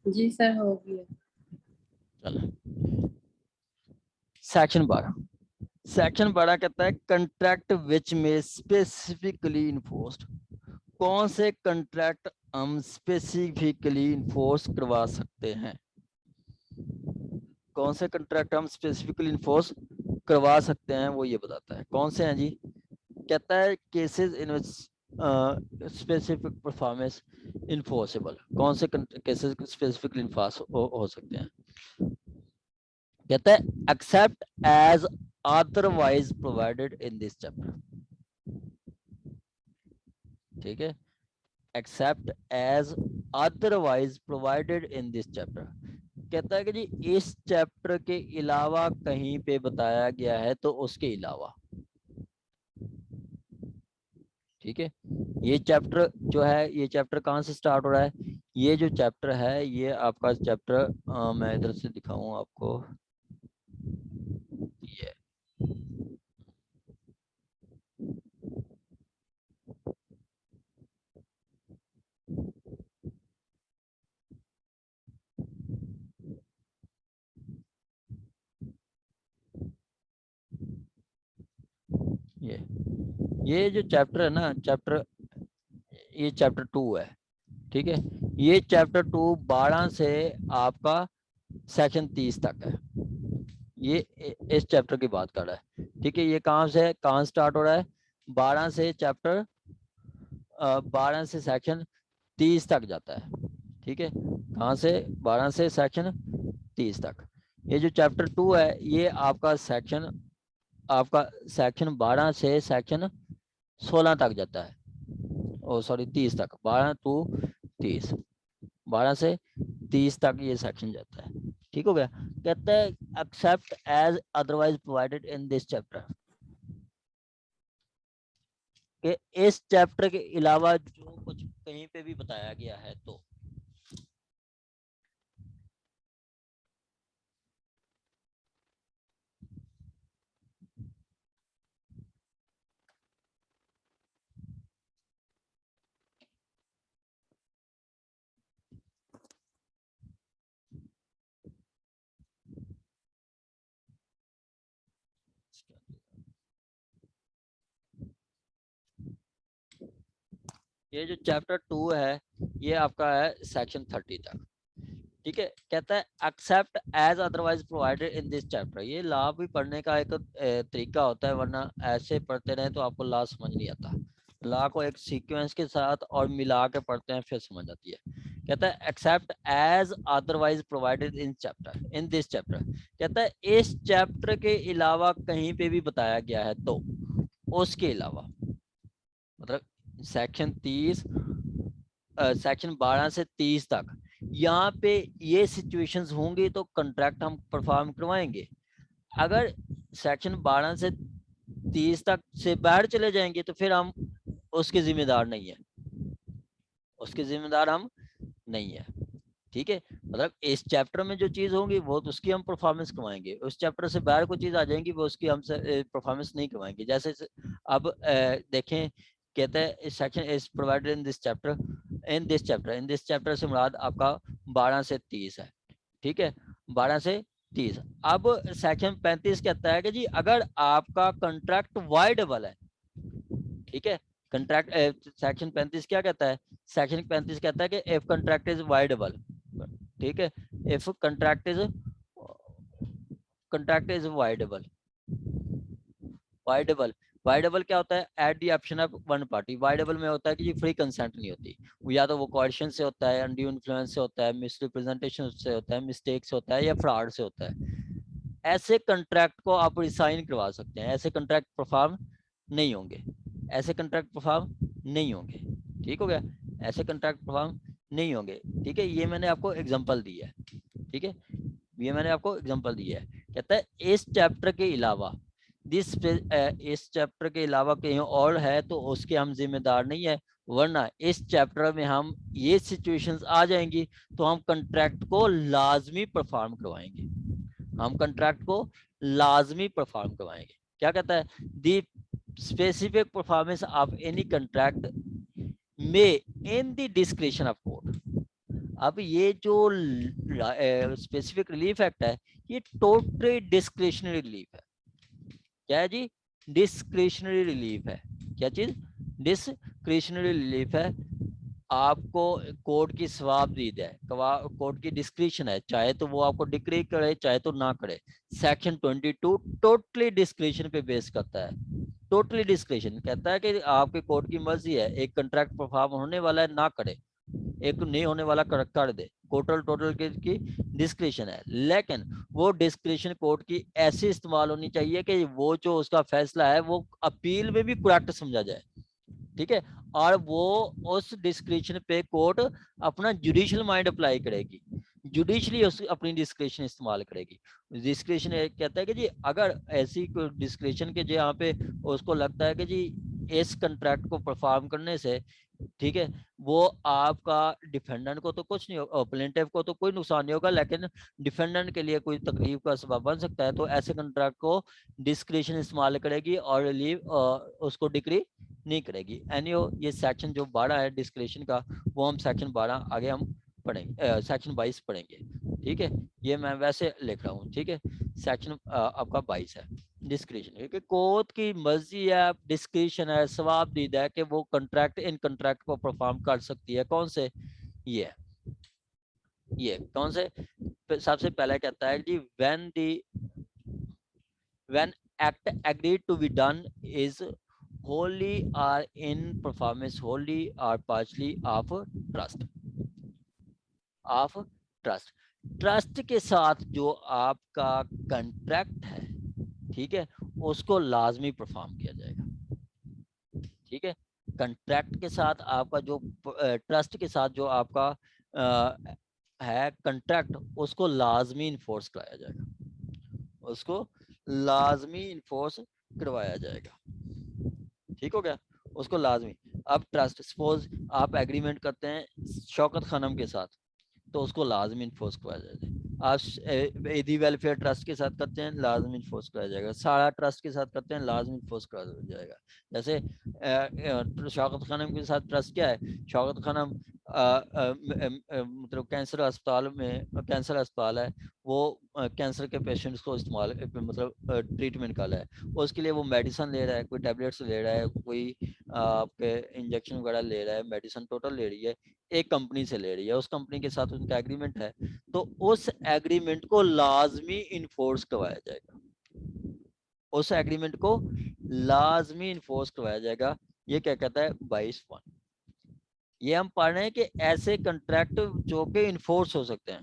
जी sir, हो गया। चलो सेक्शन 12। सेक्शन 12 कहता है कंट्रैक्ट विच में स्पेसिफिकली इन्फोर्स्ड। कौन से कंट्रैक्ट हम स्पेसिफिकली इन्फोर्स करवा सकते हैं? कौन से कंट्रैक्ट हम स्पेसिफिकली इन्फोर्स करवा सकते हैं वो ये बताता है। कौन से हैं जी? कहता है cases in specific performance enforceable. कौन से केसेस स्पेसिफिकली इन्फोर्स हो सकते हैं? कहता है except as otherwise provided in this chapter. ठीक है, except as otherwise provided in this chapter. कहता है कि जी इस चैप्टर के अलावा कहीं पे बताया गया है तो उसके अलावा। ठीक है, ये चैप्टर जो है, ये चैप्टर कहाँ से स्टार्ट हो रहा है? ये जो चैप्टर है ये आपका चैप्टर मैं इधर से दिखाऊं आपको। ये ये जो चैप्टर है ना, चैप्टर, ये चैप्टर 2 है। ठीक है, ये चैप्टर 2 12 से आपका सेक्शन 30 तक है। ये इस चैप्टर की बात कर रहा है। ठीक है, ये कहाँ से कहाँ स्टार्ट हो रहा है? 12 से चैप्टर 12 से सेक्शन 30 तक जाता है। ठीक है, कहाँ से? 12 से सेक्शन 30 तक। ये जो चैप्टर 2 है ये आपका सेक्शन 12 से सेक्शन 16 तक जाता है। ओ सॉरी 30 तक, 12 टू 30, 12 से 30 तक ये सेक्शन जाता है। ठीक हो गया। कहता है except as otherwise provided in this chapter, कि इस चैप्टर के अलावा जो कुछ कहीं पे भी बताया गया है तो। ये जो चैप्टर 2 है ये आपका है सेक्शन 30 तक। ठीक है, कहता है except as otherwise provided in this chapter. ये लॉ भी पढ़ने का एक तरीका होता है, वरना ऐसे पढ़ते रहे तो आपको लॉ समझ नहीं आता। लॉ को एक सीक्वेंस के साथ और मिला के पढ़ते हैं फिर समझ आती है। कहता है except as otherwise provided in chapter in this chapter. कहता है इस चैप्टर के अलावा कहीं पे भी बताया गया है तो उसके अलावा, मतलब सेक्शन 30 सेक्शन 12 से 30 तक यहाँ पे ये सिचुएशंस होंगी तो कॉन्ट्रैक्ट हम परफॉर्म करवाएंगे। अगर सेक्शन 12 से 30 तक से बाहर चले जाएंगे तो फिर हम उसके जिम्मेदार नहीं है, उसके जिम्मेदार हम नहीं है। ठीक है, मतलब इस चैप्टर में जो चीज होगी वो तो उसकी हम परफॉर्मेंस करवाएंगे, उस चैप्टर से बाहर कोई चीज आ जाएंगी वो उसकी हम परफॉर्मेंस नहीं करवाएंगे। जैसे अब देखें, कहते हैं section is provided in this chapter in this chapter से मुराद आपका 12 से 30 है। ठीक है, 12 से 30। अब सेक्शन 35 कहता है कि जी अगर आपका कॉन्ट्रैक्ट वाइडेबल है। ठीक है, कॉन्ट्रैक्ट सेक्शन 35 क्या कहता है? सेक्शन 35 कहता है कि इफ कॉन्ट्रैक्ट इज वाइडेबल। ठीक है, if contract is voidable. Voidable, voidable क्या होता है? At the option of one party. Voidable में होता है कि जी फ्री कंसेंट नहीं होती, वो या तो वो कोएर्शन से होता है, अनड्यू इन्फ्लुएंस से होता है, मिसरिप्रेजेंटेशन से होता है, मिस्टेक से होता है या फ्रॉड से होता है। ऐसे कॉन्ट्रैक्ट को आप रिसाइन करवा सकते हैं, ऐसे कॉन्ट्रैक्ट परफॉर्म नहीं होंगे, ऐसे कॉन्ट्रैक्ट परफॉर्म नहीं होंगे। ठीक हो गया, ऐसे कॉन्ट्रैक्ट परफॉर्म नहीं होंगे। ठीक है, ये मैंने आपको एग्जांपल दी है। ठीक है, ये मैंने आपको एग्जांपल दी है। कहता है इस चैप्टर के अलावा इस चैप्टर के अलावा कहीं और है तो उसके हम जिम्मेदार नहीं है, वरना इस चैप्टर में हम ये सिचुएशंस आ जाएंगी तो हम कॉन्ट्रैक्ट को लाजमी परफॉर्म करवाएंगे, हम कॉन्ट्रैक्ट को लाजमी परफॉर्म करवाएंगे। क्या कहता है? The specific performance of any contract में in the description of court. अब ये जो स्पेसिफिक रिलीफ एक्ट है ये टोटली डिस्क्रिशनरी रिलीफ है। क्या है जी? डिस्क्रिशनरी रिलीफ है। क्या चीज? डिस्क्रिशनरी रिलीफ है। आपको कोर्ट की स्वाबदीद है, कोर्ट की डिस्क्रिशन है, चाहे तो वो आपको डिक्री करे चाहे तो ना करे। सेक्शन 22 टोटली डिस्क्रिशन पे बेस करता है। टोटली डिस्क्रिशन कहता है कि आपके कोर्ट की मर्जी है, एक कॉन्ट्रैक्ट परफॉर्म होने वाला है ना करे, एक नहीं होने वाला कर दे। टोटल टोटल की डिस्क्रिशन है, लेकिन वो डिस्क्रिशन कोर्ट की ऐसी इस्तेमाल होनी चाहिए कि वो जो उसका फैसला है वो अपील में भी करेक्ट समझा जाए। ठीक है, और वो उस डिस्क्रिशन पे कोर्ट अपना जुडिशियल माइंड अप्लाई करेगी, जुडिशली उस अपनी डिस्क्रिशन इस्तेमाल करेगी। डिस्क्रिशन कहता है कि जी अगर ऐसी कोई डिस्क्रिशन के जो यहाँ पे उसको लगता है कि जी इस कंट्रैक्ट को परफॉर्म करने से, ठीक है, वो आपका डिफेंडेंट को तो कुछ नहीं होगा, प्लेंटिफ को तो कोई नुकसान नहीं होगा, लेकिन डिफेंडेंट के लिए कोई तकलीफ का सबब बन सकता है, तो ऐसे कंट्रैक्ट को डिस्क्रिशन इस्तेमाल करेगी और रिलीव उसको डिक्री नहीं करेगी। एनीहो ये सेक्शन जो 12 है डिस्क्रिशन का, वो हम सेक्शन 12 आगे हम पढ़ेंगे, सेक्शन 22 पढ़ेंगे। ठीक है, ये मैं वैसे लिख रहा हूँ। ठीक है, सेक्शन आपका 22 है डिस्क्रिशन, क्योंकि कोर्ट की मर्जी है, डिस्क्रिशन है, स्वाबदीद है कि वो कॉन्ट्रैक्ट इन कॉन्ट्रैक्ट को परफॉर्म कर सकती है। कौन से? ये कौन से? सबसे पहले कहता है कि when act agreed to be done is wholly or in performance wholly or partially of trust, of trust। Trust के साथ जो आपका कंट्रैक्ट है, ठीक है, उसको लाजमी परफॉर्म किया जाएगा। ठीक है, कंट्रैक्ट के साथ आपका जो ट्रस्ट के साथ जो आपका है कंट्रैक्ट, उसको लाजमी इन्फोर्स कराया जाएगा, उसको लाजमी इन्फोर्स करवाया जाएगा। ठीक हो गया, उसको लाजमी। अब ट्रस्ट, सपोज आप एग्रीमेंट करते हैं शौकत खानम के साथ, तो उसको लाजमी इन्फोर्स कराया जाएगा। आप एदी वेलफेयर ट्रस्ट के साथ करते हैं, लाजमी इन्फोर्स कराया जाएगा। सारा ट्रस्ट के साथ करते हैं, लाजमी इन्फोर्स कराया जाएगा। जैसे शौकत खानम के साथ ट्रस्ट क्या है, शौकत खानम मतलब कैंसर अस्पताल में, कैंसर अस्पताल है, वो कैंसर के पेशेंट्स को इस्तेमाल मतलब ट्रीटमेंट कर रहा है, उसके लिए वो मेडिसिन ले रहा है, कोई टेबलेट्स ले रहा है, कोई आपके इंजेक्शन वगैरह ले रहा है, मेडिसिन टोटल ले रही है, एक कंपनी से ले रही है, उस कंपनी के साथ उनका एग्रीमेंट है, तो उस एग्रीमेंट को लाजमी इन्फोर्स करवाया जाएगा, उस एग्रीमेंट को लाजमी इन्फोर्स करवाया जाएगा। ये क्या कहता है 22(1)। ये हम पढ़ रहे हैं कि ऐसे कंट्रैक्ट जो कि इन्फोर्स हो सकते हैं।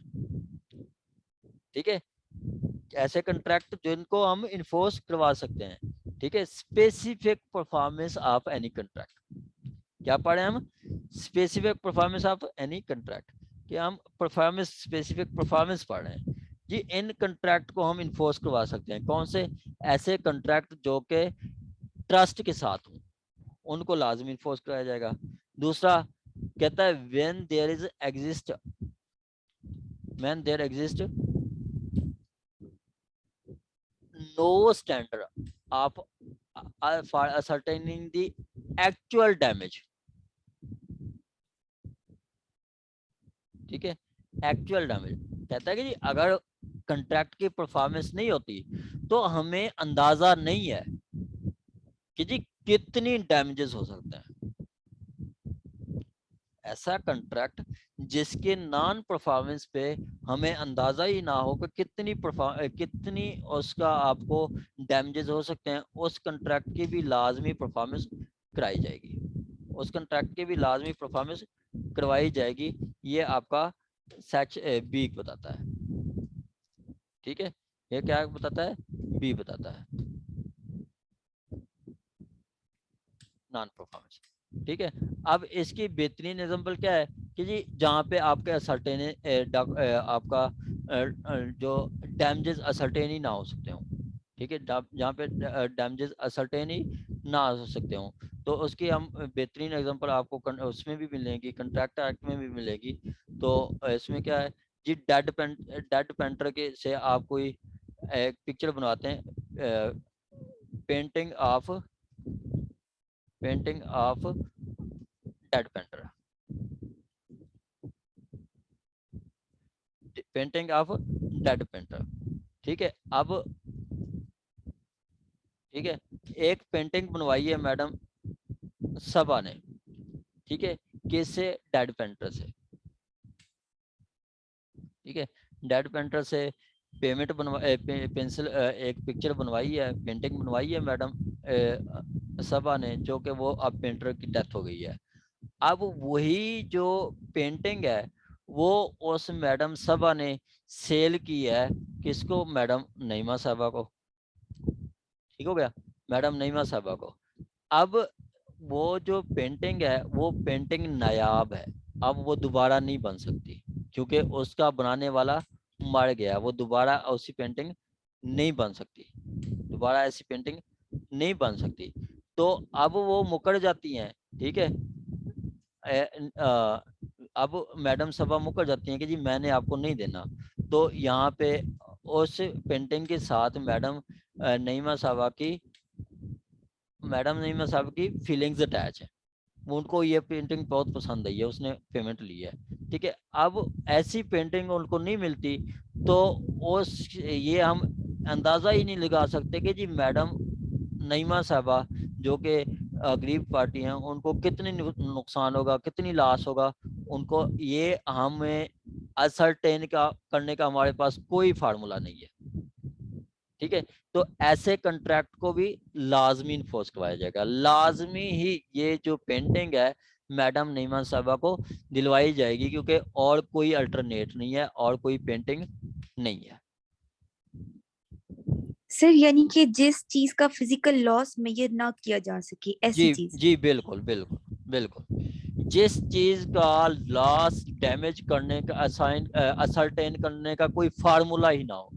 ठीक है, ऐसे कंट्रैक्ट जिनको हम इन्फोर्स करवा सकते हैं। ठीक है, specific performance of any contract. क्या पढ़े हम? Specific performance of any contract, कि हम परफॉर्मेंस, स्पेसिफिक परफॉर्मेंस पढ़ रहे हैं जी। इन कंट्रैक्ट को हम इन्फोर्स करवा सकते हैं। कौन से? ऐसे कंट्रैक्ट जो के ट्रस्ट के साथ हो, उनको लाजमी इन्फोर्स कराया जाएगा। दूसरा कहता है when there is exist, when there exist no standard of for ascertaining the actual damage। ठीक है, एक्चुअल डैमेज कहता है कि जी अगर कंट्रैक्ट की परफॉर्मेंस नहीं होती तो हमें अंदाजा नहीं है कि जी कितनी डैमेजेस हो सकते हैं। ऐसा कंट्रैक्ट जिसके नॉन परफॉर्मेंस पे हमें अंदाजा ही ना हो कि कितनी उसका आपको डैमेजेस हो सकते हैं, उस कंट्रैक्ट की भी लाजमी परफॉर्मेंस कराई जाएगी, उस कंट्रैक्ट की भी लाजमी परफॉर्मेंस करवाई जाएगी। ये आपका सेक्शन बी बताता है। ठीक है, ये क्या बताता है? बी बताता है, नॉन परफॉर्मेंस। ठीक है, अब इसकी बेहतरीन एग्जांपल क्या है कि जी जहाँ पे आपके असर्टेन आपका जो डैमेजेस असर्टेन ही ना हो सकते हो। ठीक है, जहाँ पे डैमेजेस असर्टेन ही ना हो सकते हो, तो उसकी हम बेहतरीन एग्जांपल आपको उसमें भी मिलेगी, कंट्रैक्ट एक्ट में भी मिलेगी। तो इसमें क्या है जी, डेड पेंटर के से आप कोई एक पिक्चर बनवाते हैं, painting of, painting of dead painter. Painting of dead painter. ठीक है, अब ठीक है, एक पेंटिंग बनवाई है मैडम सबा ने, ठीक है, किससे? डेड पेंटर से। ठीक है, डेड पेंटर से पेमेंट बनवा पेंसिल एक पिक्चर बनवाई है, पेंटिंग बनवाई है मैडम सबा ने, जो कि वो अब पेंटर की डेथ हो गई है। अब वही जो पेंटिंग है वो उस मैडम सबा ने सेल की है किसको? मैडम नईमा साहबा को। ठीक हो गया, मैडम नईमा साहबा को। अब वो जो पेंटिंग है वो पेंटिंग नायाब है, अब वो दोबारा नहीं बन सकती क्योंकि उसका बनाने वाला मर गया, वो दोबारा उसी पेंटिंग नहीं बन सकती, दोबारा ऐसी पेंटिंग नहीं बन सकती। तो अब वो मुकर जाती हैं। ठीक है, अब मैडम सभा मुकर जाती हैं कि जी मैंने आपको नहीं देना। तो यहाँ पे उस पेंटिंग के साथ नईमा साहबा की मैडम नईमा साहब की फीलिंग्स अटैच है, उनको ये पेंटिंग बहुत पसंद आई है, उसने पेमेंट ली है। ठीक है, अब ऐसी पेंटिंग उनको नहीं मिलती तो उस ये हम अंदाज़ा ही नहीं लगा सकते कि जी मैडम नईमा साहबा जो कि गरीब पार्टी हैं उनको कितनी नुकसान होगा, कितनी लॉस होगा उनको, ये हमें असरटेन का करने का हमारे पास कोई फार्मूला नहीं है। ठीक है, तो ऐसे कंट्रैक्ट को भी लाजमी इन्फोर्स करवाया जाएगा, लाजमी ही ये जो पेंटिंग है मैडम नईमा साहबा को दिलवाई जाएगी, क्योंकि और कोई अल्टरनेट नहीं है और कोई पेंटिंग नहीं है। सर यानी कि जिस चीज का फिजिकल लॉस मेजर ना किया जा सके, ऐसी जी चीज। जी, बिल्कुल बिल्कुल बिल्कुल, जिस चीज का लॉस डैमेज करने का असरटेन करने का कोई फार्मूला ही ना हो,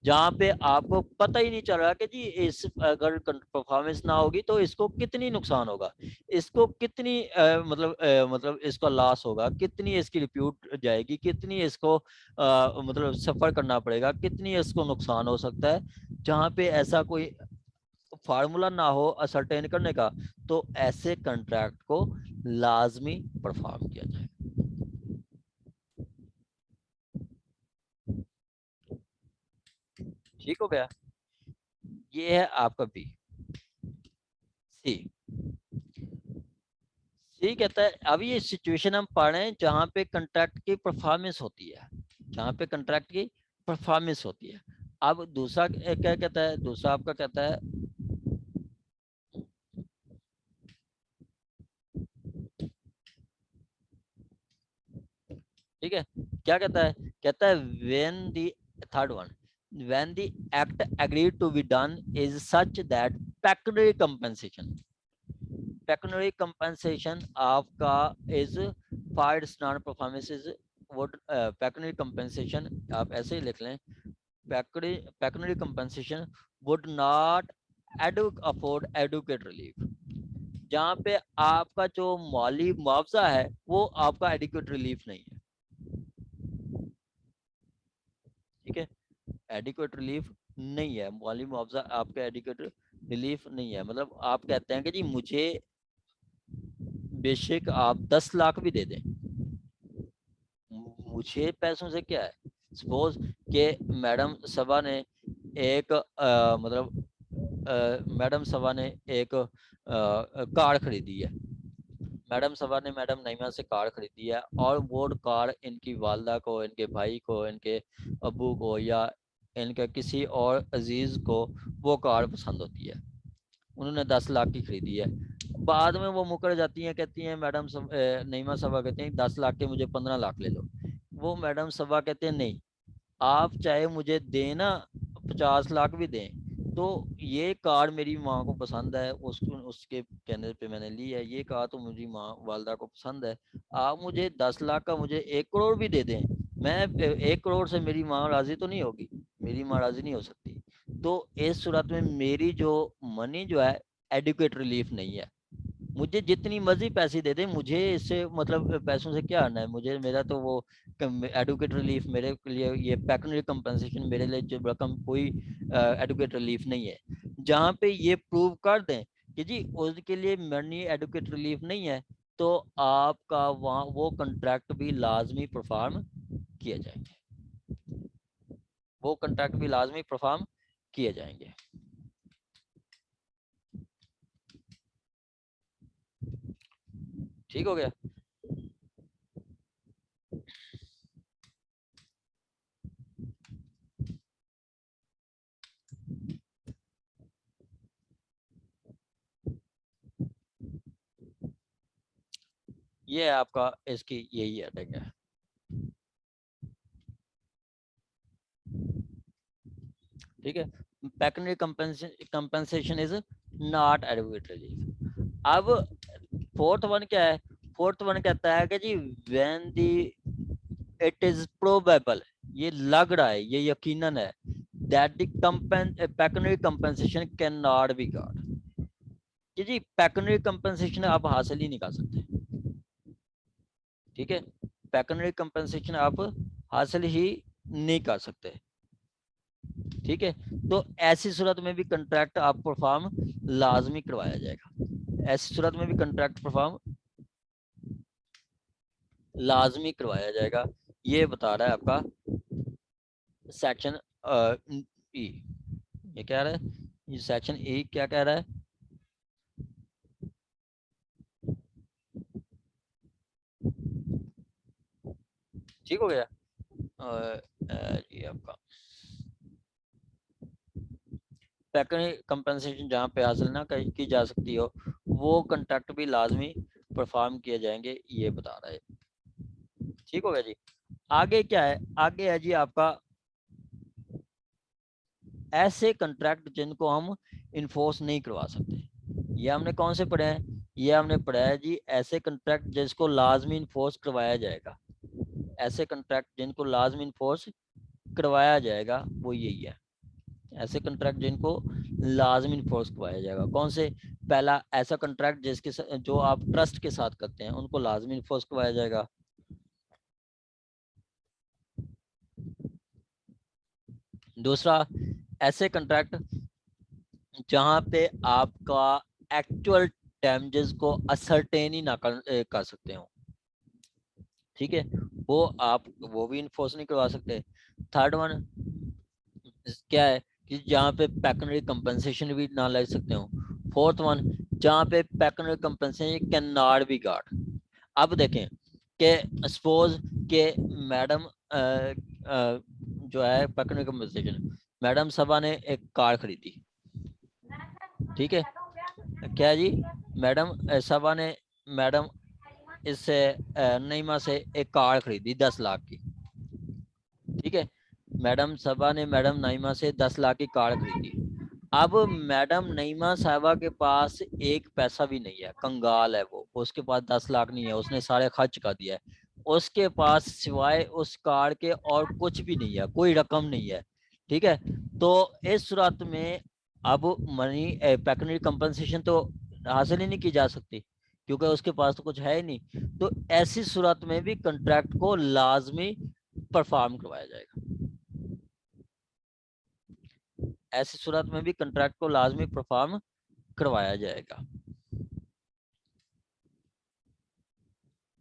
जहाँ पे आपको पता ही नहीं चल रहा कि जी इस अगर परफॉर्मेंस ना होगी तो इसको कितनी नुकसान होगा, इसको कितनी मतलब इसका लॉस होगा, कितनी इसकी रिप्यूट जाएगी, कितनी इसको मतलब सफर करना पड़ेगा, कितनी इसको नुकसान हो सकता है। जहाँ पे ऐसा कोई फार्मूला ना हो असरटेन करने का, तो ऐसे कॉन्ट्रैक्ट को लाजमी परफॉर्म किया जाए। ठीक हो गया, ये है आपका बी। सी, सी कहता है अब ये सिचुएशन हम पढ़ रहे हैं जहां पे कॉन्ट्रैक्ट की परफॉर्मेंस होती है, जहां पे कॉन्ट्रैक्ट की परफॉर्मेंस होती है। अब दूसरा क्या कहता है? दूसरा आपका कहता है ठीक है, क्या कहता है? कहता है when the third one, when the act agreed to be done is such that pecuniary compensation, pecuniary compensation आपका इज फाइड स्नान परफॉर्मेंसेस वोट, पेक्यूनियरी कंपनसेशन आप ऐसे ही लिख लें, pecuniary compensation would not afford adequate relief, जहाँ पे आपका जो माली मुआवजा है वो आपका एडिक्वेट रिलीफ नहीं है। ठीक है, एडिक्वेट रिलीफ नहीं है, माली मुआवजा आपका एडिक्वेट रिलीफ नहीं है। मतलब आप कहते हैं कि जी मुझे बेशक आप 10 लाख भी दे दें, मुझे पैसों से क्या है। सपोज के मैडम सभा ने एक मैडम सभा ने एक कार खरीदी है, मैडम सभा ने मैडम नईमा से कार खरीदी है, और वो कार इनकी वालदा को, इनके भाई को, इनके अब्बू को या इनके किसी और अजीज को वो कार पसंद होती है, उन्होंने 10 लाख की खरीदी है। बाद में वो मुकर जाती हैं, कहती हैं मैडम नईमा सभा कहती हैं 10 लाख के मुझे 15 लाख ले लो। वो मैडम सभा कहते हैं नहीं, आप चाहे मुझे देना 50 लाख भी दें, तो ये कार मेरी माँ को पसंद है, उसको उसके कहने पे मैंने ली है, ये कार तो मुझे माँ वालदा को पसंद है, आप मुझे 10 लाख का मुझे 1 करोड़ भी दे दें, मैं 1 करोड़ से मेरी माँ राजी तो नहीं होगी, मेरी माँ राजी नहीं हो सकती। तो इस सूरत में मेरी जो मनी जो है एडुकेट रिलीफ नहीं है, मुझे जितनी मर्जी पैसे दे दे, मुझे इससे मतलब पैसों से क्या आना है, मुझे मेरा तो वो एडुकेट रिलीफ मेरे लिए, ये पेक्यूनियरी कंपनसेशन मेरे लिए जो रकम कोई एडुकेट रिलीफ नहीं है। जहाँ पे ये प्रूव कर दें कि जी उसके लिए मनी एडुकेट रिलीफ नहीं है, तो आपका वहाँ वो कॉन्ट्रैक्ट भी लाजमी परफॉर्म किया जाएंगे। वो कंट्रैक्ट भी लाजमी परफॉर्म किए जाएंगे। ठीक हो गया। ये आपका इसकी यही हेडिंग है। ठीक है, pecuniary compensation is not adequate relief. अब फोर्थ वन क्या है? फोर्थ वन कहता है कि जी when the it is probable, ये लग रहा है, ये यकीनन है, that the pecuniary compensation can not be got, कि जी पेक्यूनियरी कंपनसेशन आप हासिल ही नहीं कर सकते। ठीक है, पेक्यूनियरी कंपनसेशन आप हासिल ही नहीं कर सकते। ठीक है, तो ऐसी सूरत में भी कंट्रैक्ट आप परफॉर्म लाजमी करवाया जाएगा। ऐसी सूरत में भी कंट्रैक्ट परफॉर्म लाजमी करवाया जाएगा। ये बता रहा है आपका सेक्शन ई। ये क्या रहा है? ये सेक्शन ई क्या कह रहा है? ठीक हो गया। ये आपका पेक्यूनियरी कंपनसेशन जहाँ पे हासिल ना की जा सकती हो, वो कंट्रैक्ट भी लाजमी परफॉर्म किए जाएंगे, ये बता रहा है। ठीक हो गया जी। आगे क्या है? आगे है जी आपका ऐसे कंट्रैक्ट जिनको हम इन्फोर्स नहीं करवा सकते। ये हमने कौन से पढ़े हैं? ये हमने पढ़ा है जी ऐसे कंट्रैक्ट जिसको लाजमी इन्फोर्स करवाया जाएगा। ऐसे कंट्रैक्ट जिनको लाजमी इन्फोर्स करवाया जाएगा वो यही है। ऐसे कंट्रैक्ट जिनको लाजमी इन्फोर्स करवाया जाएगा, कौन से? पहला, ऐसा कंट्रैक्ट जिसके जो आप ट्रस्ट के साथ करते हैं उनको लाजमी इन्फोर्स करवाया जाएगा। दूसरा, ऐसे कंट्रैक्ट जहां पे आपका एक्चुअल डैमेजेस को असरटेन ही ना कर सकते हो। ठीक है, वो आप वो भी इन्फोर्स नहीं करवा सकते। थर्ड वन क्या है? कि जहाँ पे पेक्यूनियरी कंपनसेशन भी ना ले सकते हो। फोर्थ वन, जहाँ पे pecuniary compensation can not be got. अब देखें कि सपोज के मैडम जो है पेक्यूनियरी कंपनसेशन, मैडम सभा ने एक कार खरीदी। ठीक है, क्या है जी? मैडम सभा ने मैडम इससे नईमा से एक कार खरीदी 10 लाख की। ठीक है, मैडम सभा ने मैडम नईमा से 10 लाख की कार खरीदी। अब मैडम नईमा साहबा के पास एक पैसा भी नहीं है, कंगाल है वो, उसके पास 10 लाख नहीं है, उसने सारे खर्च कर दिया है। उसके पास सिवाय उस कार के और कुछ भी नहीं है, कोई रकम नहीं है। ठीक है, तो इस सूरत में अब मनी पेक्यूनियरी कंपनसेशन तो हासिल ही नहीं की जा सकती, क्योंकि उसके पास तो कुछ है ही नहीं। तो ऐसी सूरत में भी कंट्रैक्ट को लाजमी परफॉर्म करवाया जाएगा। ऐसी सूरत में भी कंट्रैक्ट को लाजमी परफॉर्म करवाया जाएगा।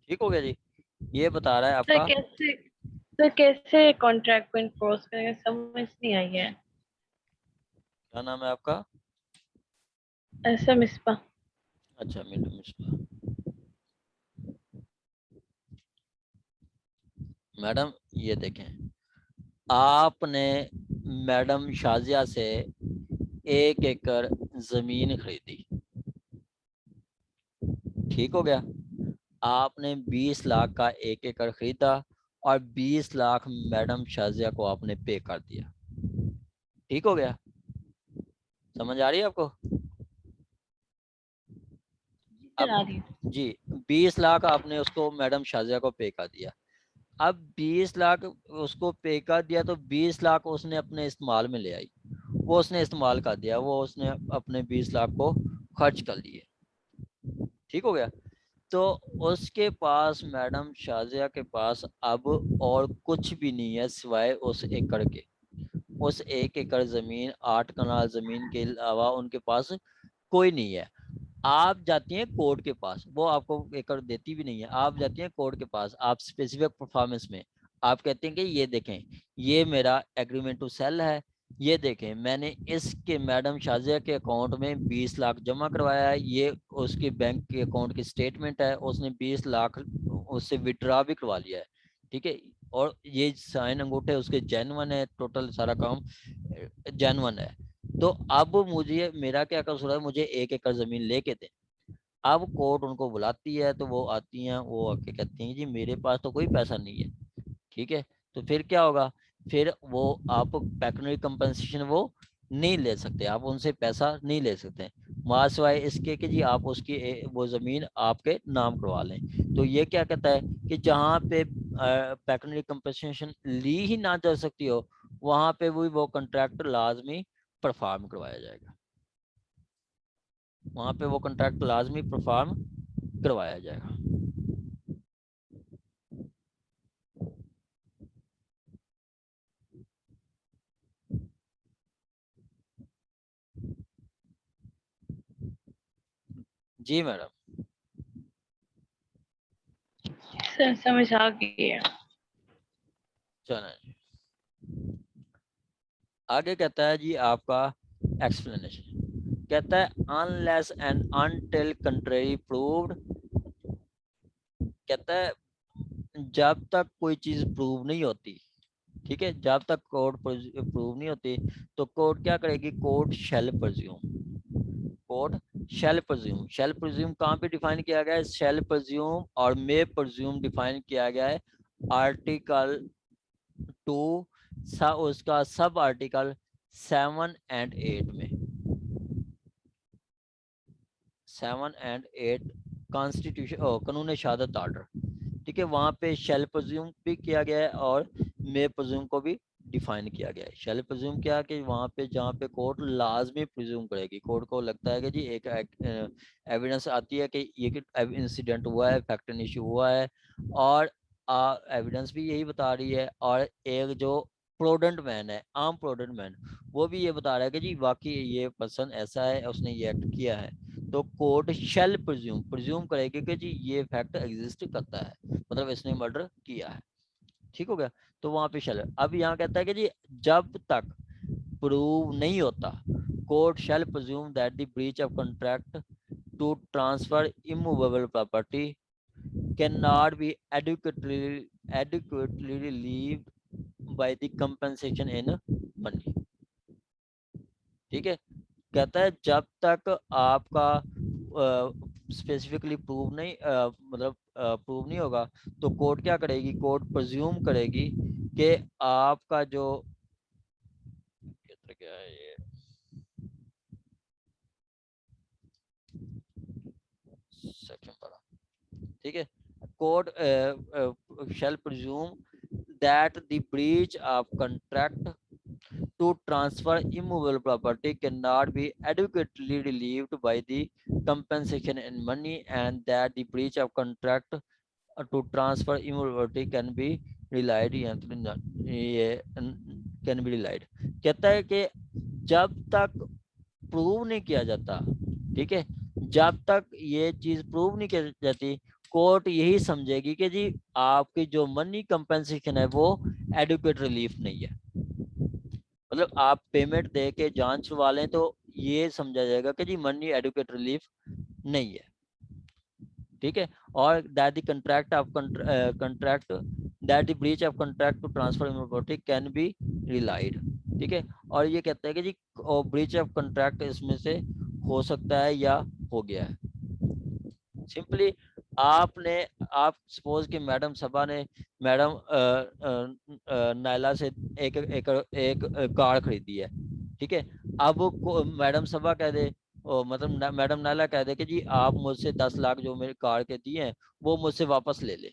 ठीक हो गया जी। ये बता रहा है सर आपका कैसे सर कैसे कॉन्ट्रैक्ट को इन्फोर्स करेंगे, समझ नहीं आई है। क्या नाम है आपका? ऐसा मिसबा। अच्छा, मिस्बा। मैडम ये देखें, आपने मैडम शाजिया से 1 एकड़ जमीन खरीदी। ठीक हो गया, आपने 20 लाख का 1 एकड़ खरीदा और 20 लाख मैडम शाजिया को आपने पे कर दिया। ठीक हो गया, समझ आ रही है आपको? सर अब आ रही है। जी 20 लाख आपने उसको मैडम शाजिया को पे कर दिया। अब 20 लाख उसको पे कर दिया तो 20 लाख उसने अपने इस्तेमाल में ले आई, वो उसने इस्तेमाल कर दिया, वो उसने अपने 20 लाख को खर्च कर लिए। ठीक हो गया, तो उसके पास मैडम शाजिया के पास अब और कुछ भी नहीं है सिवाय उस एकड़ के। उस 1 एकड़ जमीन, 8 कनाल जमीन के अलावा उनके पास कोई नहीं है। आप जाती हैं कोर्ट के पास, वो आपको एकड़ देती भी नहीं है, आप जाती हैं कोर्ट के पास, आप स्पेसिफिक परफॉर्मेंस में आप कहते हैं कि ये देखें, ये मेरा एग्रीमेंट टू सेल है, ये देखें मैंने इसके मैडम शाजिया के अकाउंट में 20 लाख जमा करवाया है, ये उसके बैंक के अकाउंट की स्टेटमेंट है, उसने 20 लाख उससे विड्रॉ भी करवा लिया है, ठीक है, और ये साइन अंगूठे उसके जेन्युइन है, टोटल सारा काम जेन्युइन है। तो अब मुझे मेरा क्या कसूर है, मुझे 1 एकड़ जमीन लेके दें। अब कोर्ट उनको बुलाती है, तो वो आती हैं, वो आके कहती हैं जी मेरे पास तो कोई पैसा नहीं है, ठीक है, तो फिर क्या होगा, फिर वो आप पेक्यूनरी कंपनसेशन वो नहीं ले सकते, आप उनसे पैसा नहीं ले सकते सिवाय इसके कि जी आप उसकी वो ज़मीन आपके नाम करवा लें। तो ये क्या कहता है कि जहाँ पे पेक्यूनरी कंपनसेशन ली ही ना जा सकती हो, वहाँ पे भी वो कॉन्ट्रैक्ट लाजमी परफॉर्म करवाया जाएगा, वहाँ पे वो कॉन्ट्रैक्ट लाजमी परफॉर्म करवाया जाएगा। जी मैडम, समझ आ गई है। चलें आगे कहता है जी आपका एक्सप्लेनेशन, कहता है unless and until country proved, कहता है जब तक कोई चीज प्रूव नहीं होती, ठीक है, जब तक कोर्ट प्रूव नहीं होती, तो कोर्ट क्या करेगी, कोर्ट शैल प्रज्यूम, कोर्ट शैल प्रज्यूम कहाँ पे डिफाइन किया गया है, शैल प्रज्यूम और मे प्रज्यूम डिफाइन किया गया है आर्टिकल 2 उसका सब आर्टिकल 7 एंड 8 में, 7 एंड 8 कॉन्स्टिट्यूशन कानून शहादत आर्डर, ठीक है, वहां पे शेल प्रज्यूम भी किया गया है और मे प्रज्यूम को भी डिफाइन किया गया है। शेल प्रज्यूम क्या कि वहां पे जहाँ पे कोर्ट लाजमी प्रज्यूम करेगी, कोर्ट को लगता है कि जी एक एविडेंस आती है कि ये इंसिडेंट हुआ है, फैक्ट इशू हुआ है, और एविडेंस भी यही बता रही है, और एक जो प्रोडेंट मैन है, आम प्रोडेंट मैन, वो भी ये बता रहा है कि जी वाकई ये पर्सन ऐसा है, उसने ये एक्ट किया है, तो कोर्ट शेल प्रज्यूम करेगी कि जी ये फैक्ट एग्जिस्ट करता है, मतलब इसने मर्डर किया है, ठीक हो गया। तो वहां पे शेल, अब यहाँ कहता है कि जी जब तक प्रूव नहीं होता, court shall presume that the breach of contract to transfer immovable property can not be adequately relieved by the compensation in money, ठीक है, कहता है जब तक आपका स्पेसिफिकली प्रूव नहीं मतलब प्रूव नहीं होगा, तो कोर्ट क्या करेगी, कोर्ट प्रज्यूम करेगी कि आपका जो क्या है ये सेक्शन पढ़ा, ठीक है, court shall presume that the breach of contract to transfer immovable property cannot be adequately relieved by the compensation in money, and that the breach of contract to transfer immovability can be relied, ये can be relied, कहता है कि जब तक prove नहीं किया जाता, ठीक है, जब तक ये चीज प्रूव नहीं की जाती, कोर्ट यही समझेगी कि जी आपकी जो मनी कंपनसेशन है वो एडुकेट रिलीफ नहीं है, मतलब आप पेमेंट दे के जांच करवा लें तो ये समझा जाएगा कि जी मनी एडुकेट रिलीफ नहीं है, ठीक है, और that the contract of contract that the breach of contract to transfer property can be relied, ठीक है, और ये कहता है कि जी ब्रीच ऑफ कंट्रैक्ट इसमें से हो सकता है या हो गया है। सिंपली आपने आप सपोज कि मैडम सबा ने मैडम नायला से एक कार खरीदी है, ठीक है, अब मैडम सबा कह दे मतलब मैडम नायला कह दे कि जी आप मुझसे 10 लाख जो मेरे कार के दिए हैं वो मुझसे वापस ले ले,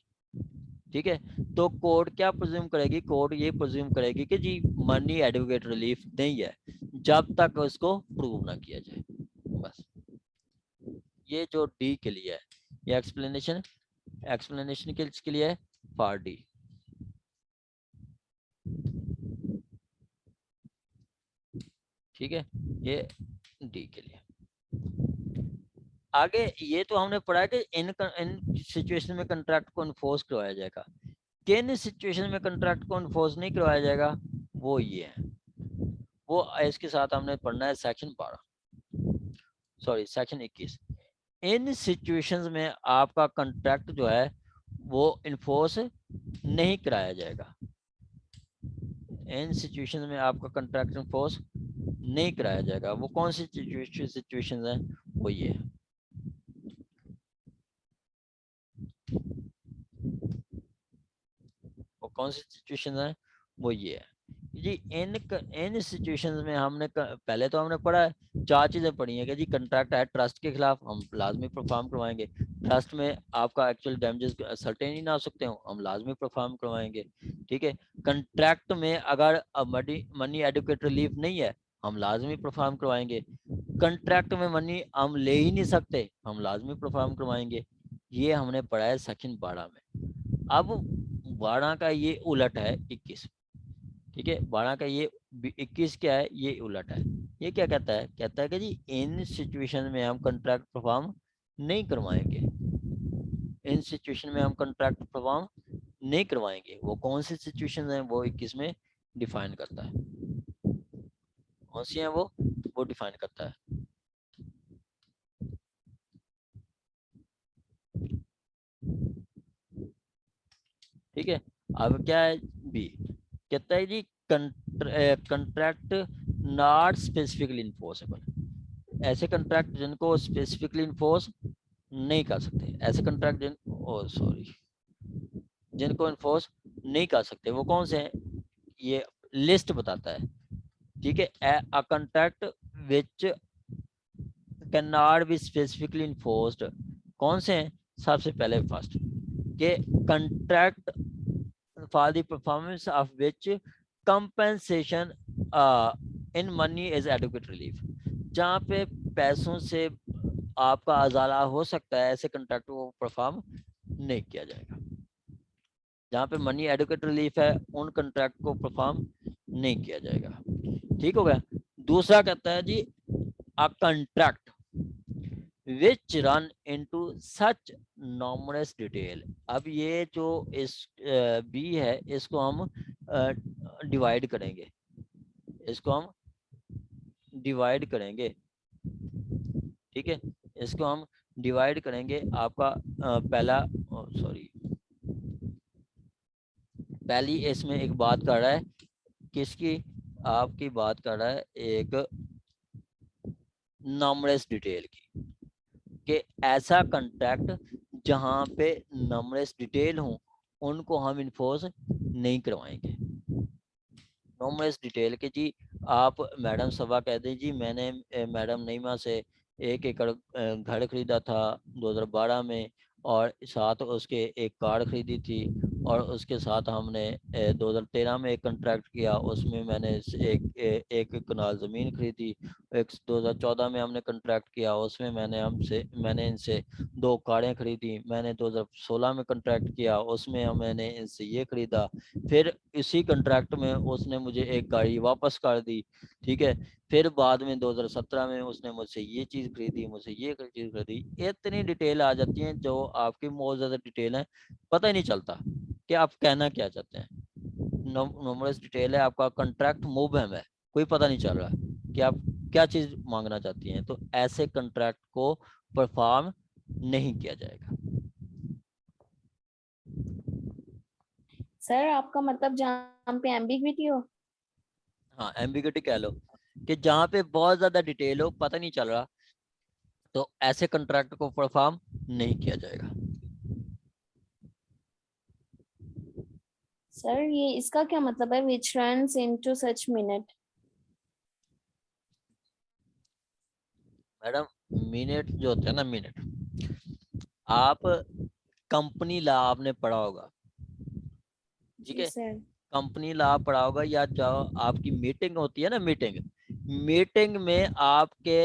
ठीक है, तो कोर्ट क्या प्रिज्यूम करेगी, कोर्ट ये प्रिज्यूम करेगी कि जी मनी एडवोकेट रिलीफ नहीं है जब तक उसको प्रूव ना किया जाए। बस ये जो डी के लिए है, ये एक्सप्लेनेशन के लिए है फॉर डी, ठीक है, ये डी के लिए। आगे ये तो हमने पढ़ा है कि इन सिचुएशन में कंट्रैक्ट को इन्फोर्स करवाया जाएगा, किन सिचुएशन में कंट्रैक्ट को इन्फोर्स नहीं करवाया जाएगा, वो ये है, वो इसके साथ हमने पढ़ना है सेक्शन 21। इन सिचुएशंस में आपका कंट्रैक्ट जो है वो इन्फोर्स नहीं कराया जाएगा। इन सिचुएशंस में आपका कंट्रैक्ट इन्फोर्स नहीं कराया जाएगा। वो कौन सी सिचुएशंस हैं, वो ये है। वो कौन सी सिचुएशन है, वो ये है जी। इन सिचुएशंस में हमने पहले तो हमने पढ़ा है, 4 चीजें पढ़ी हैं कि जी कंट्रैक्ट है ट्रस्ट के खिलाफ, हम लाजमी परफॉर्म करवाएंगे। ट्रस्ट में आपका एक्चुअल डैमेजेस सर्टेन ही ना हो सकते हो, हम लाजमी परफॉर्म करवाएंगे। ठीक है, कंट्रैक्ट में अगर मनी एडुकेट रिलीफ नहीं है, हम लाजमी परफॉर्म करवाएंगे। कंट्रैक्ट में मनी हम ले ही नहीं सकते, हम लाजमी परफॉर्म करवाएंगे। ये हमने पढ़ा है सेक्शन 12 में। अब 12 का ये उलट है 21। ठीक है, 12 का ये 21 क्या है, ये उलट है। ये क्या कहता है, कहता है कि जी इन सिचुएशन में हम कंट्रैक्ट परफॉर्म नहीं करवाएंगे। इन सिचुएशन में हम कंट्रैक्ट परफॉर्म नहीं करवाएंगे। वो कौन सी सिचुएशन है, वो 21 में डिफाइन करता है। कौन सी है वो डिफाइन करता है। ठीक है, अब क्या है बी, कहता है जी कंट्रैक्ट नॉट स्पेसिफिकली इन्फोर्सेबल। ऐसे कंट्रैक्ट जिनको स्पेसिफिकली इन्फोर्स नहीं कर सकते, ऐसे कंट्रैक्ट जिनको इन्फोर्स नहीं कर सकते, वो कौन से हैं, ये लिस्ट बताता है। ठीक है, a contract which can not be specifically enforced, कौन से हैं, सबसे पहले फर्स्ट के contract for the performance of which compensation in money is adequate relief। जहाँ पे पैसों से आपका अजाला हो सकता है, ऐसे कंट्रैक्ट को परफॉर्म नहीं किया जाएगा। जहाँ पे मनी एडुकेट रिलीफ है, उन कंट्रैक्ट को परफॉर्म नहीं किया जाएगा। ठीक हो गया। दूसरा कहता है जी a contract which run into such numerous detail. अब ये जो इस बी है, इसको हम डिवाइड करेंगे, इसको हम डिवाइड करेंगे। ठीक है, इसको हम डिवाइड करेंगे। आपका पहला पहली इसमें एक बात कर रहा है, किसकी, आपकी बात कर रहा है एक नॉमरस डिटेल की, कि ऐसा कंट्रैक्ट जहां पे नॉमरस डिटेल हो, उनको हम इन्फोर्स नहीं करवाएंगे। नॉमरस डिटेल के जी आप मैडम सभा कह दें जी मैंने मैडम नईमा से 1 एकड़ घर खरीदा था 2012 में, और साथ उसके एक कार खरीदी थी, और उसके साथ हमने 2013 में एक कॉन्ट्रैक्ट किया, उसमें मैंने एक कनाल ज़मीन खरीदी। 2014 में हमने कॉन्ट्रैक्ट किया, उसमें मैंने इनसे 2 कारें खरीदी। मैंने 2016 में कॉन्ट्रैक्ट किया, उसमें मैंने इनसे ये खरीदा। फिर इसी कॉन्ट्रैक्ट में उसने मुझे एक गाड़ी वापस कर दी। ठीक है, फिर बाद में 2017 में उसने मुझसे ये चीज़ खरीदी, मुझसे ये चीज़ खरीदी। इतनी डिटेल आ जाती है जो आपकी बहुत ज़्यादा डिटेल है, पता ही नहीं चलता कि आप कहना क्या चाहते हैं। नॉमरस डिटेल है, आपका कॉन्ट्रैक्ट मुबहम है, कोई पता नहीं चल रहा कि आप क्या चीज़ मांगना चाहती हैं। तो ऐसे कॉन्ट्रैक्ट को परफॉर्म नहीं किया जाएगा। सर आपका मतलब जहाँ पे एम्बिग्विटी हो, हाँ, एम्बिग्यूटी कह लो, कि जहाँ पे बहुत ज्यादा डिटेल हो, पता नहीं चल रहा, तो ऐसे कॉन्ट्रैक्ट को परफॉर्म नहीं किया जाएगा। सर ये इसका क्या मतलब है, विच रन्स इनटू सच मिनट? मैडम मिनट जो होते हैं ना, मिनट, आप कंपनी लॉ आपने पढ़ा होगा। ठीक जी है, सर। कंपनी लॉ पढ़ा होगा, या जो आपकी मीटिंग होती है ना, मीटिंग में आपके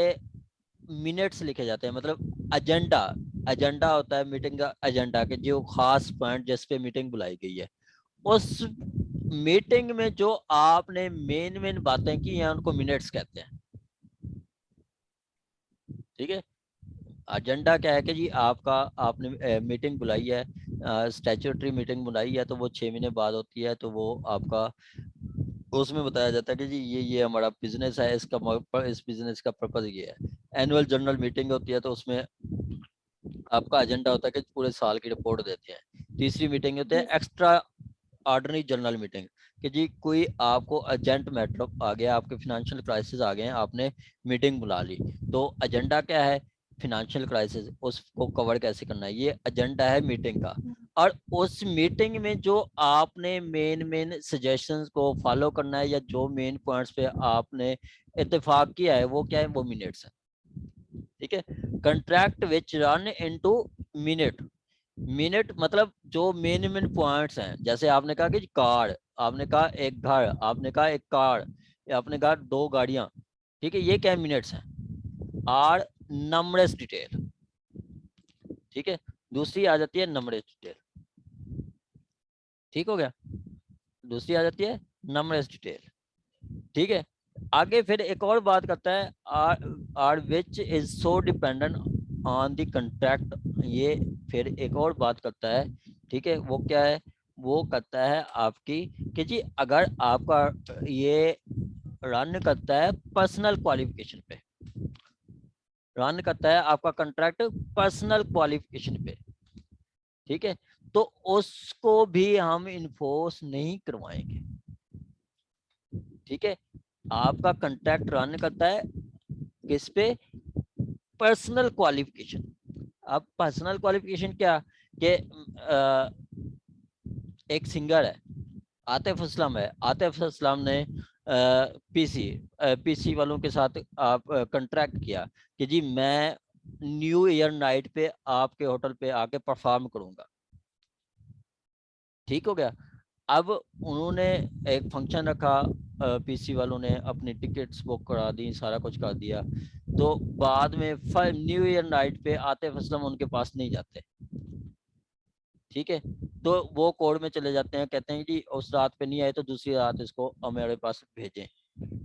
मिनट्स लिखे जाते हैं, मतलब एजेंडा होता है मीटिंग का, एजेंडा के जो खास पॉइंट जिस पे मीटिंग बुलाई गई है, उस मीटिंग में जो आपने मेन बातें की हैं, उनको मिनट्स कहते हैं। ठीक है, एजेंडा क्या है कि जी आपका आपने मीटिंग बुलाई है, स्टैट्यूटरी मीटिंग बुलाई है, तो वो 6 महीने बाद होती है, तो वो आपका उसमें बताया जाता है कि जी ये हमारा बिजनेस है, इस बिजनेस का पर्पज ये है। एनुअल जनरल मीटिंग होती है, तो उसमें आपका एजेंडा होता है कि पूरे साल की रिपोर्ट देते हैं। तीसरी मीटिंग होती है एक्स्ट्रा ऑर्डिनरी जनरल मीटिंग, कि जी कोई आपको अर्जेंट मैटर आ गया, आपके फाइनेंशियल क्राइसिस आ गए हैं, आपने मीटिंग बुला ली, तो एजेंडा क्या है, फाइनेंशियल क्राइसिस, उसको कवर कैसे करना है, ये एजेंडा है मीटिंग का। और उस मीटिंग में जो आपने मेन सजेशंस को फॉलो करना है, या जो मेन पॉइंट्स पे आपने इत्तेफाक किया है, वो क्या है, वो मिनट्स है। ठीक है, contract which run into minute मतलब जो मेन पॉइंट्स हैं, जैसे आपने कहा कि कार, आपने कहा एक घर, आपने कहा एक कार, आपने कहा 2 गाड़ियां, ठीक है, ये क्या मिनट्स हैं, आर नंबरस डिटेल। ठीक है, दूसरी आ जाती है नंबरस डिटेल। ठीक हो गया, दूसरी आ जाती है नंबरस डिटेल। ठीक है, आगे फिर एक और बात करता है, or which is so dependent on the contract, ये फिर एक और बात करता है। ठीक है, वो क्या है, वो करता है आपकी कि जी अगर आपका ये रन करता है पर्सनल क्वालिफिकेशन पे, रन करता है आपका कंट्रैक्ट पर्सनल क्वालिफिकेशन पे। ठीक है, तो उसको भी हम इन्फोर्स नहीं करवाएंगे। ठीक है, आपका कंट्रैक्ट रन करता है किस पे, पर्सनल क्वालिफिकेशन। अब पर्सनल क्वालिफिकेशन क्या, कि एक सिंगर है, आतिफ असलम है, आतिफ असलम ने पीसी वालों के साथ आप कंट्रैक्ट किया कि जी मैं न्यू ईयर नाइट पे आपके होटल पे आके परफॉर्म करूंगा। ठीक हो गया, अब उन्होंने एक फंक्शन रखा, पीसी वालों ने अपनी टिकट्स बुक करा दी, सारा कुछ कर दिया, तो बाद में न्यू ईयर नाइट पे आतिफ असलम उनके पास नहीं जाते। ठीक है, तो वो कोर्ट में चले जाते हैं, कहते हैं कि उस रात पे नहीं आए तो दूसरी रात इसको हमारे पास भेजें।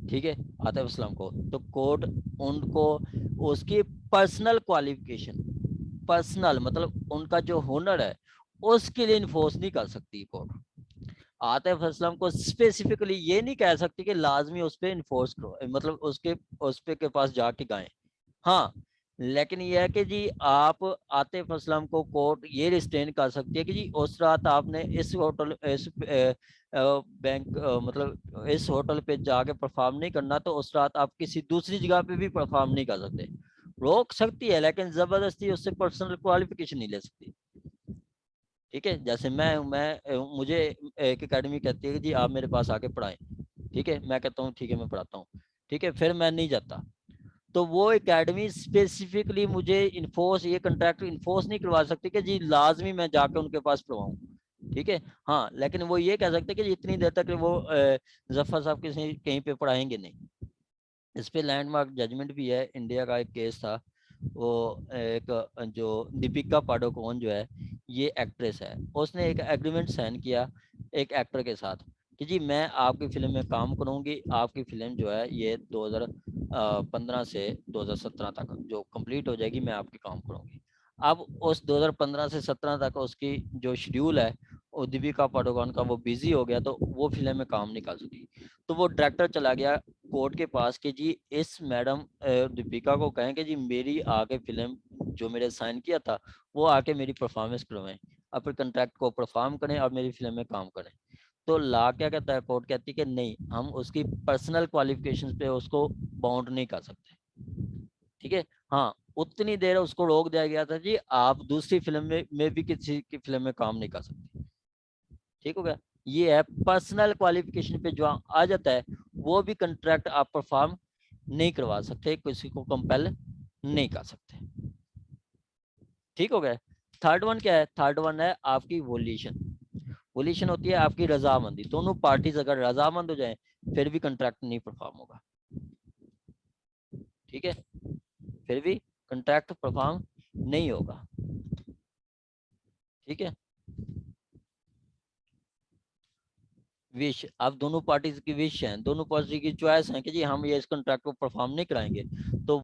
ठीक है, आतिफ असलम को, तो कोर्ट उनको उसकी पर्सनल क्वालिफिकेशन, पर्सनल मतलब उनका जो हुनर है उसके लिए इन्फोर्स नहीं कर सकती कोर्ट। आतिफ असलम को स्पेसिफिकली ये नहीं कह सकती कि लाजमी उस पर इन्फोर्स करो, मतलब उस पे के पास जाके गाएं। हाँ, लेकिन ये है कि जी आप आतिफ असलम को कोर्ट ये रिस्ट्रेन कर सकती है कि जी उस रात आपने इस होटल इस बैंक मतलब इस होटल पे जाके परफॉर्म नहीं करना, तो उस रात आप किसी दूसरी जगह पे भी परफॉर्म नहीं कर सकते। रोक सकती है, लेकिन जबरदस्ती उससे पर्सनल क्वालिफिकेशन नहीं ले सकती। ठीक है, जैसे मुझे एक एकेडमी कहती है कि जी आप मेरे पास आके पढ़ाएं। ठीक है, मैं कहता हूँ ठीक है मैं पढ़ाता हूँ, ठीक है, फिर मैं नहीं जाता, तो वो एकेडमी स्पेसिफिकली मुझे इन्फोर्स, ये कंट्रैक्ट इन्फोर्स नहीं करवा सकती कि जी लाजमी मैं जाके उनके पास पढ़वाऊँ। ठीक है, हाँ, लेकिन वो ये कह सकते कि इतनी देर तक वो जफर साहब किसी कहीं पे पढ़ाएंगे नहीं। इस पे लैंडमार्क जजमेंट भी है, इंडिया का एक केस था, वो एक जो दीपिका पाडुकोण जो है, ये एक्ट्रेस है, उसने एक एग्रीमेंट साइन किया एक एक्टर के साथ कि जी मैं आपकी फिल्म में काम करूंगी, आपकी फिल्म जो है ये 2015 से 2017 तक जो कंप्लीट हो जाएगी, मैं आपके काम करूंगी। अब उस 2015 से 17 तक उसकी जो शेड्यूल है, वो दीपिका पाडुकोण का वो बिजी हो गया, तो वो फिल्म में काम नहीं कर सकी। तो वो डायरेक्टर चला गया कोर्ट के पास कि जी इस मैडम दीपिका को कहें कि जी मेरी आके फिल्म जो मेरे साइन किया था वो आके मेरी परफॉर्मेंस करवाएं, अपने कंट्रैक्ट को परफॉर्म करें और मेरी फिल्म में काम करें। तो ला क्या कहता है, कोर्ट कहती है कि नहीं, हम उसकी पर्सनल क्वालिफिकेशंस पे उसको बाउंड नहीं कर सकते। ठीक है, हाँ, उतनी देर उसको रोक दिया गया था जी आप दूसरी फिल्म में भी किसी की फिल्म में काम नहीं कर सकते। ठीक हो गया, ये है पर्सनल क्वालिफिकेशन पे जो आ जाता है, वो भी कंट्रैक्ट आप परफॉर्म नहीं करवा सकते, किसी को कंपेल नहीं कर सकते। ठीक हो गया, थर्ड वन क्या है, थर्ड वन है आपकी वोल्यूशन। वोल्यूशन होती है आपकी रजामंदी, दोनों पार्टीज अगर रजामंद हो जाए फिर भी कंट्रैक्ट नहीं परफॉर्म होगा। ठीक है, फिर भी कंट्रैक्ट परफॉर्म नहीं होगा। ठीक है, विश, अब दोनों पार्टीज की विश है, दोनों पार्टी की चॉइस है कि जी हम ये इस कॉन्ट्रैक्ट को परफॉर्म नहीं कराएंगे, तो